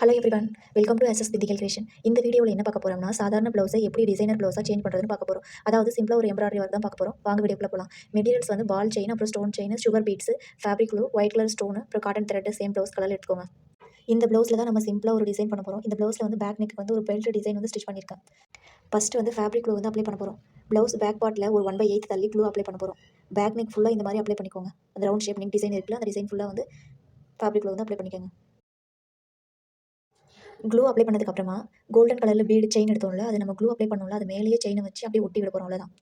Hello everyone, welcome to SS வித்திகல் creation. இந்த வீடியோவில் என்ன பார்க்க போறோம்னா, சாதாரண ப்ளவுஸை எப்படி டிசைனர் ப்ளவுஸாக சேஞ்ச் பண்ணுறதுன்னு பார்க்க போகிறோம். அதாவது சிம்பிளாக ஒரு எம்ப்ராய்டரி ஒர்க் தான் பார்க்க போகிறோம். வாங்க வீடியோக்குள்ள போகலாம். மெட்டீரியல்ஸ் வந்து பால் செயின், அப்புறம் stone chain, sugar beads, fabric glue, white colour stone, அப்புறம் cotton thread same blouse colour எடுத்துக்கோங்க. இந்த ப்ளவுஸில் தான் நம்ம சிம்பிளாக ஒரு டிசைன் பண்ண போகிறோம். இந்த ப்ளவுஸில் வந்து பேக் நெக் வந்து ஒரு பெல்ட் டிசைன் வந்து ஸ்டிச் பண்ணியிருக்கேன். ஃபஸ்ட்டு வந்து ஃபேப்ரிக் க்ளூ வந்து அப்ளை பண்ண போகிறோம். ப்ளவுஸ் பேக் பார்ட்டில் ஒரு 1/8 தள்ளி க்ளூ அப்ளை பண்ண போகிறோம். பேக் நெக் ஃபுல்லாக இந்த மாதிரி அப்ளை பண்ணிக்கோங்க. அந்த ரவுண்ட் ஷேப் நெக் டிசைன் இருக்குல்ல, அந்த டிசைன் ஃபுல்லாக வந்து ஃபேப்ரிக் க்ளூ வந்து அப்ளை பண்ணிக்கோங்க. க்ளூ அப்ளை பண்ணதுக்கப்புறமா கோல்டன் கலரில் பீடு செயின் எடுத்தோம்ல, அது நம்ம க்ளூ அப்ளை பண்ணோம்ல, அது மேலேயே செயினை வச்சு அப்படியே ஒட்டி விட போகிறோம். அவ்வளோதான்.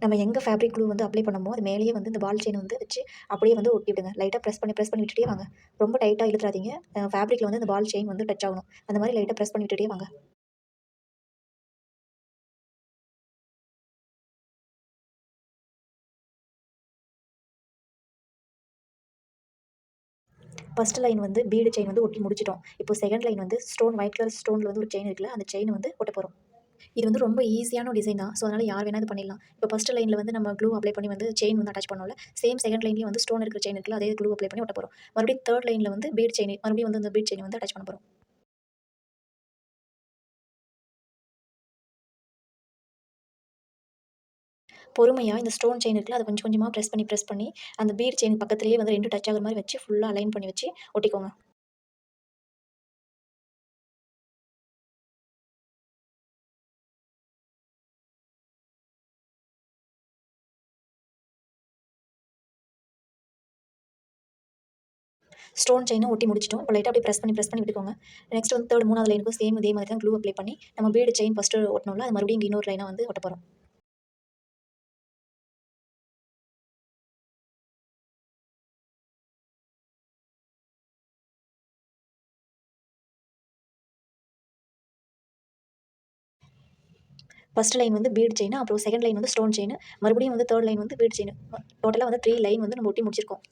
நம்ம எங்கே ஃபேப்ரிக் க்ளூ வந்து அப்ளை பண்ணமோ, அது மேலேயே வந்து இந்த பால் செயின் வந்து வச்சு அப்படியே வந்து ஒட்டி விடுங்க. லைட்டாக ப்ரெஸ் பண்ணி விட்டுட்டே வாங்க. ரொம்ப டைட்டாக இழுத்துறாதீங்க. ஃபேப்ரிக்கில் வந்து இந்த பால் செயின் வந்து டச் ஆகணும். அந்த மாதிரி லைட்டாக ப்ரெஸ் பண்ணி விட்டுட்டே வாங்க. ஃபர்ஸ்ட் லைன் வந்து பீடு செயின் வந்து ஒட்டி முடிச்சிட்டோம். இப்போ செகண்ட் லைன் வந்து ஸ்டோன் ஒயிட் கலர் ஸ்டோனில் வந்து ஒரு செயின் இருக்குல்ல, அந்த செயினை வந்து ஒட்ட போகிறோம். இது வந்து ரொம்ப ஈஸியான டிசைன் தான். ஸோ அதனால் யார் வேணா இது பண்ணிடலாம். இப்போ ஃபர்ஸ்ட் லைனில் வந்து நம்ம க்ளூ அப்ளை பண்ணி வந்து செயின் வந்து அட்டாச் பண்ணோம்ல, சேம் செகண்ட் லைன்லேயும் வந்து ஸ்டோன் இருக்கிற செயின் இருக்குல்ல, அதே க்ளூ அப்ளை பண்ணி ஒட்ட போகிறோம். மறுபடியும் தேர்ட் லைனில் வந்து பீட் செயின் மறுபடியும் வந்து அந்த பீட் செயின் வந்து அட்டாச் பண்ண போகிறோம். பொறுமையா இந்த ஸ்டோன் செயின் இருக்குல்ல, அத கொஞ்சம் கொஞ்சமா பிரஸ் பண்ணி அந்த பீட் செயின் பக்கத்திலேயே வந்து 2 டச் ஆகுற மாரி வச்சு ஃபுல்லா அலைன் பண்ணி வச்சு ஒட்டிக்கோங்க. ஸ்டோன் செயினும் ஒட்டி முடிச்சுட்டோம். இப்போ லைட்டா அப்படியே பிரஸ் பண்ணி விட்டுக்கோங்க. நெக்ஸ்ட் வந்து 3வது லைனுக்கும் சேம் இதே மாதிரி தான் க்ளூ அப்ளை பண்ணி நம்ம பீட் செயின் ஃபர்ஸ்ட்டு ஒட்டுனோம்ல, அது மறுபடியும் இங்க இன்னொரு லைனா வந்து ஒட்டப் போறோம். ஃபர்ஸ்ட் லைன் வந்து பீட் செயின், அப்புறம் செகண்ட் லைன் வந்து ஸ்டோன் செயின், மறுபடியும் வந்து தேர்ட் லைன் வந்து பீட் செயின். டோட்டலா வந்து 3 லைன் வந்து நம்ம ஒட்டி முடிச்சிருக்கோம்.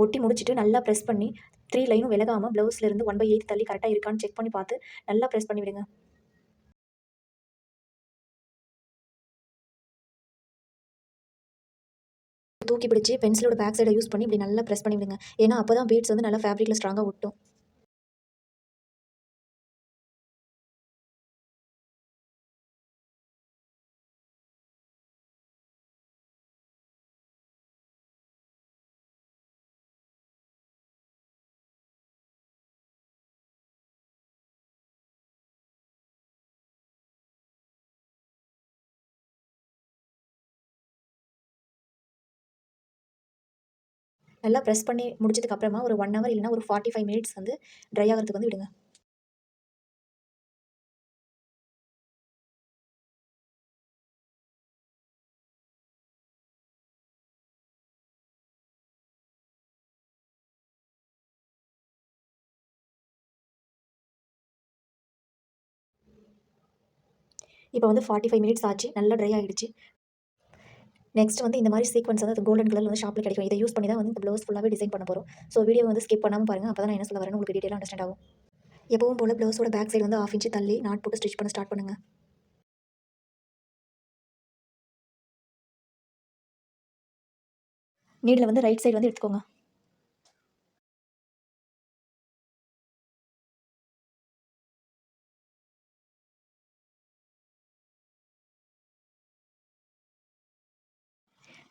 ஒட்டி முடிச்சுட்டு நல்லா பிரஸ் பண்ணி 3 லைனும் விலகாம ப்ளவுஸ்ல இருந்து 1/8 தள்ளி கரெக்ட்டா இருக்கான்னு செக் பண்ணி பார்த்து நல்லா பிரஸ் பண்ணி விடுங்க. தூக்கி பிடிச்சு பென்சிலோட பேக் சைட யூஸ் பண்ணி இப்படி நல்லா பிரஸ் பண்ணி விடுங்க. ஏன்னா அப்பதான் பீட்ஸ் வந்து நல்லா ஃபேப்ரிக்ல ஸ்ட்ராங்கா ஒட்டும். நல்லா பிரஸ் பண்ணி முடிச்சதுக்கு அப்புறமா ஒரு 1 ஹவர் இல்லன்னா ஒரு 45 மினிட்ஸ் வந்து ட்ரை ஆகுறதுக்கு வந்து விடுங்க. இப்போ வந்து 45 மினிட்ஸ் ஆச்சு. நல்லா ட்ரை ஆயிடுச்சு. நெக்ஸ்ட் வந்து இந்த மாரி சீக்வென்ஸ் வந்து கோல்டன் கலர்ல வந்து ஷாப்ல கிடைக்கும். இத யூஸ் பண்ணி தான் வந்து இந்த ப்ளவுஸ் ஃபுல்லாவே டிசைன் பண்ண போறோம். ஸோ வீடியோ வந்து ஸ்கிப் பண்ணாம பாருங்க. அப்பதான் நான் என்ன சொல்ல வரேன்னு உங்களுக்கு டீடைலா அண்டர்ஸ்டாண்ட் ஆகும். எப்பவும் போல ப்ளவுஸோட பேக் சைடு வந்து 1/2 இன்ச் தள்ளி நாட் போட்டு ஸ்டிச் பண்ண ஸ்டார்ட் பண்ணுங்க. நீடில வந்து ரைட் சைடு வந்து எடுத்துக்கோங்க.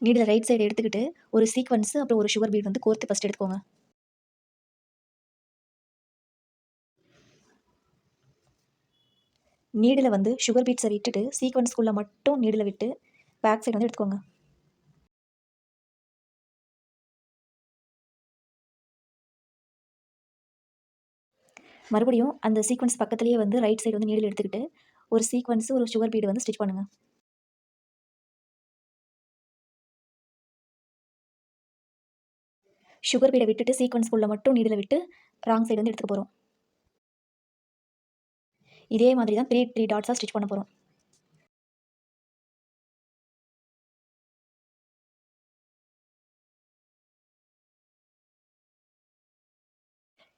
நீடில ரைட் சைடு எடுத்துக்கிட்டு ஒரு சீக்வென்ஸ் அப்புறம் ஒரு சுகர் பீட் வந்து கோர்த்து ஃபர்ஸ்ட் எடுத்துக்கோங்க. நீடில வந்து சுகர் பீட்ஸ விட்டுட்டு சீக்வென்ஸ்க்குள்ள மட்டும் நீடில விட்டு பேக் சைடு வந்து எடுத்துக்கோங்க. மறுபடியும் அந்த சீக்வென்ஸ் பக்கத்திலேயே வந்து ரைட் சைடு வந்து நீடில் எடுத்துக்கிட்டு ஒரு சீக்வென்ஸ், ஒரு சுகர் பீடு வந்து ஸ்டிச் பண்ணுங்க. சுகர் பீட விட்டுட்டு சீக்வென்ஸ்க்குள்ள மட்டும் நீடில விட்டு ராங் சைடு வந்து எடுத்துக்க போறோம். இதே மாதிரி தான் 3 டாட்ஸா ஸ்டிச் பண்ண போறோம்.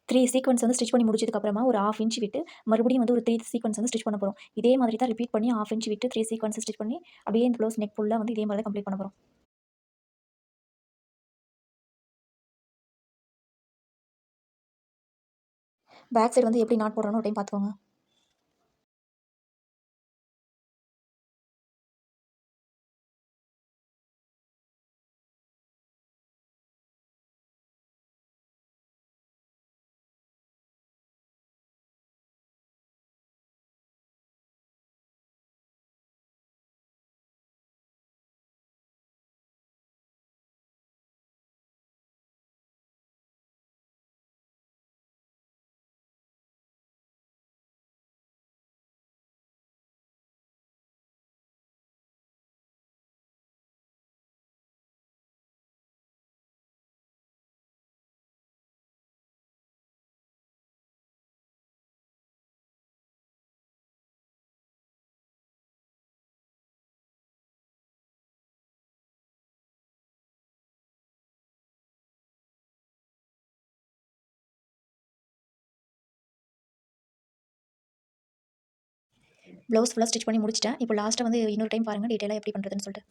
3 சீக்வென்ஸ் வந்து ஸ்டிச் பண்ணி முடிச்சதுக்கு அப்புறமா ஒரு 1/2 இன்ச் விட்டு மறுபடியும் வந்து ஒரு 3 சீக்வென்ஸ் வந்து ஸ்டிச் பண்ண போறோம். இதே மாதிரி தான் ரிப்பீட் பண்ணி 1/2 இன்ச் விட்டு 3 சீக்வென்ஸ் ஸ்டிச் பண்ணி அப்படியே இந்த ப்ளவுஸ் நெக் ஃபுல்லா வந்து இதே மாதிரி தான் கம்ப்ளீட் பண்ண போறோம். பேக் சைடு வந்து எப்படி நாட் போடுறோம்னு ஒரு டைம் பார்த்துக்கோங்க. ப்ளவுஸ் ஃபுல்லா ஸ்டிச் பண்ணி முடிச்சுட்டேன். இப்போ லாஸ்ட்டா வந்து இன்னொரு டைம் பாருங்க டீட்டெயிலா எப்படி பண்ணுறதுன்னு சொல்லிட்டு.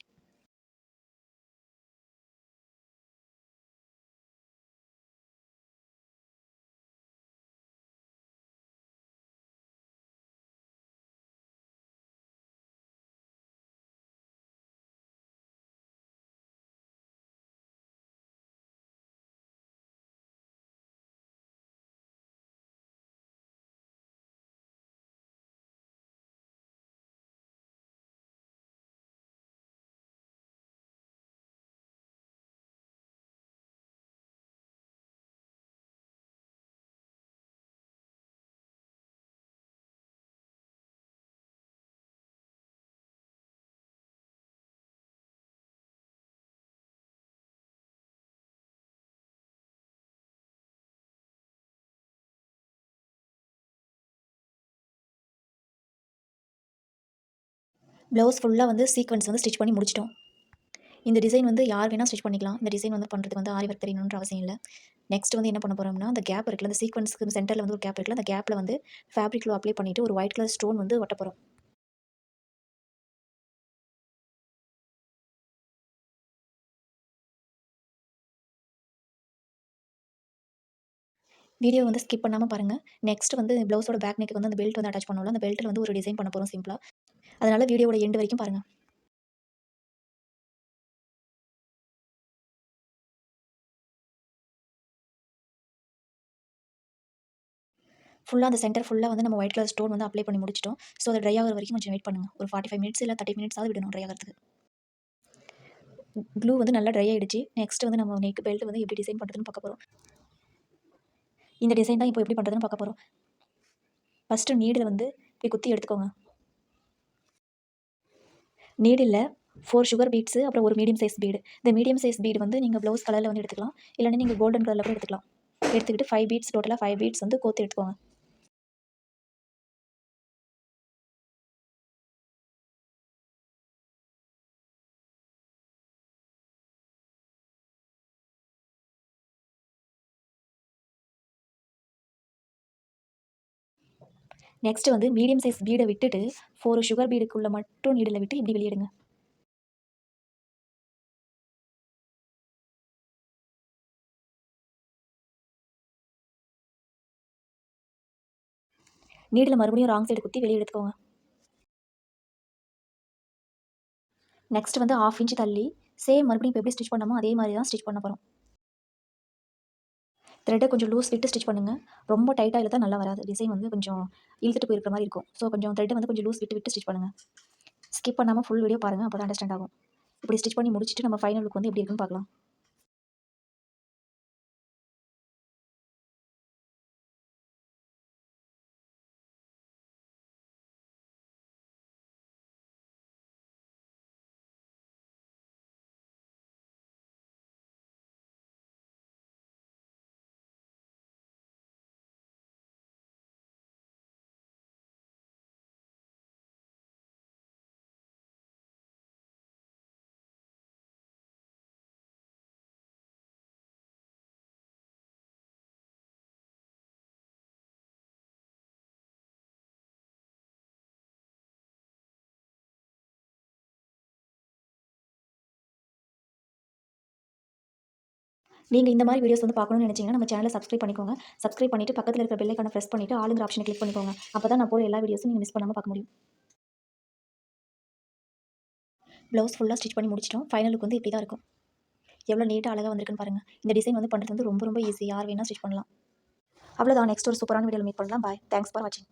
ப்ளவுஸ் ஃபுல்லா வந்து சீக்வென்ஸ் வந்து ஸ்டிச் பண்ணி முடிச்சுட்டோம். இந்த டிசைன் வந்து யார் வேணா ஸ்டிச் பண்ணிக்கலாம். இந்த டிசைன் வந்து பண்ணுறதுக்கு வந்து ஆரி ஒர்க் தெரியணுன்ற அவசியம் இல்ல. நெக்ஸ்ட் வந்து என்ன பண்ண போறோம்னா, அந்த கேப் இருக்குல்ல, அந்த சீக்வென்ஸ்க்கு சென்டர்ல வந்து ஒரு கேப் இருக்குல்ல, அந்த கேப்ல வந்து ஃபேப்ரிக் க்ளூ அப்ளை பண்ணிட்டு ஒரு ஒயிட் கலர் ஸ்டோன் வந்து ஒட்ட போறோம். வீடியோ வந்து ஸ்கிப் பண்ணாம பாருங்க. நெக்ஸ்ட் வந்து ப்ளவுஸோட பேக் நெக்குக்கு வந்து அந்த பெல்ட் வந்து அட்டாச் பண்ணுவோம்ல, அந்த பெல்ட்ல வந்து ஒரு டிசைன் பண்ண போறோம் சிம்பிளா. அதனால வீடியோவோட எண்ட் வரைக்கும் பாருங்க. ஃபுல்லா அந்த சென்டர் ஃபுல்லா வந்து நம்ம ஒயிட் கலர் ஸ்டோன் வந்து அப்ளை பண்ணி முடிச்சுட்டோம். ஸோ அது ட்ரை ஆகுற வரைக்கும் கொஞ்சம் வெயிட் பண்ணுங்க. ஒரு 45 மினிட்ஸ் இல்ல 30 மினிட்ஸாவது விடணும் ட்ரை ஆகுறதுக்கு. க்ளூ வந்து நல்லா ட்ரை ஆயிடுச்சு. நெக்ஸ்ட் வந்து நம்ம நெக் பெல்ட் வந்து எப்படி டிசைன் பண்ணுறதுன்னு பார்க்க போறோம். இந்த டிசைன் தான் இப்போ எப்படி பண்ணுறதுன்னு பார்க்க போறோம். ஃபர்ஸ்ட்டு நீடில வந்து இப்படி குத்தி எடுத்துக்கோங்க. நீடில்ல 4 சுகர் பீட்ஸ் அப்புறம் ஒரு மீடியம் சைஸ் பீடு. இந்த மீடியம் சைஸ் பீடு வந்து நீங்க ப்ளவுஸ் கலர்ல வந்து எடுத்துக்கலாம். இல்லன்னா நீங்க கோல்டன் கலர்ல கூட எடுத்துக்கலாம். எடுத்துக்கிட்டு 5 பீட்ஸ் டோட்டலா 5 பீட்ஸ் வந்து கோர்த்து எடுத்துக்கோங்க. நெக்ஸ்ட் வந்து மீடியம் சைஸ் பீட விட்டுட்டு 4 சுகர் பீடுக்குள்ள மட்டும் நீடில விட்டு இப்படி வெளிய எடுங்க. நீடில மறுபடியும் ராங் சைடு குத்தி வெளிய எடுத்துக்கோங்க. நெக்ஸ்ட் வந்து 1/2 இன்ச் தள்ளி சேம் மறுபடியும் இப்ப எப்படி ஸ்டிச் பண்ணோமோ அதே மாரி தான் ஸ்டிச் பண்ண போறோம். த்ரெட்ட கொஞ்சம் லூஸ் விட்டு ஸ்டிச் பண்ணுங்க. ரொம்ப டைட்டா இழுத்தா நல்லா வராது. டிசைன் வந்து கொஞ்சம் இழுத்துட்டு போயிருக்கிற மாரி இருக்கும். ஸோ கொஞ்சம் த்ரெட்ட வந்து கொஞ்சம் லூஸ் விட்டு விட்டு ஸ்டிச் பண்ணுங்க. ஸ்கிப் பண்ணாம ஃபுல் வீடியோ பாருங்க. அப்பதான் அண்டர்ஸ்டாண்ட் ஆகும். இப்படி ஸ்டிச் பண்ணி முடிச்சுட்டு நம்ம ஃபைனல் லுக் வந்து எப்படி இருக்குன்னு பார்க்கலாம். நீங்கள் இந்த மாதிரி வீடியோஸ் வந்து பார்க்கணும்னு நினச்சிங்கன்னா நம்ம சேனலை சப்ஸ்கிரைப் பண்ணிக்கோங்க. சப்ஸ்கிரைப் பண்ணிவிட்டு பக்கத்தில் இருக்கிற பெல் ஐக்கானை ப்ரெஸ் பண்ணிவிட்டு ஆளுங்கிற ஆப்ஷனை கிளிக் பண்ணிக்கோங்க. அப்போ தான் நான் போகிற எல்லா வீடியோஸும் நீங்கள் மிஸ் பண்ணாமல் பார்க்க முடியும். ப்ளவுஸ் ஃபுல்லாக ஸ்டிச் பண்ணி முடிச்சிட்டோம். ஃபைனல் லுக் வந்து இப்படி தான் இருக்கும். எவ்வளோ நீட்டாக அழகாக வந்திருக்குன்னு பாருங்கள். இந்த டிசைன் வந்து பண்ணுறது வந்து ரொம்ப ரொம்ப ஈஸி. யார் வேணால் ஸ்டிச் பண்ணலாம். அவ்வளோதான். நெக்ஸ்ட் ஒரு சூப்பரான வீடியோவில் மீட் பண்ணலாம். பாய். தேங்க்ஸ் ஃபார் வாட்சிங்.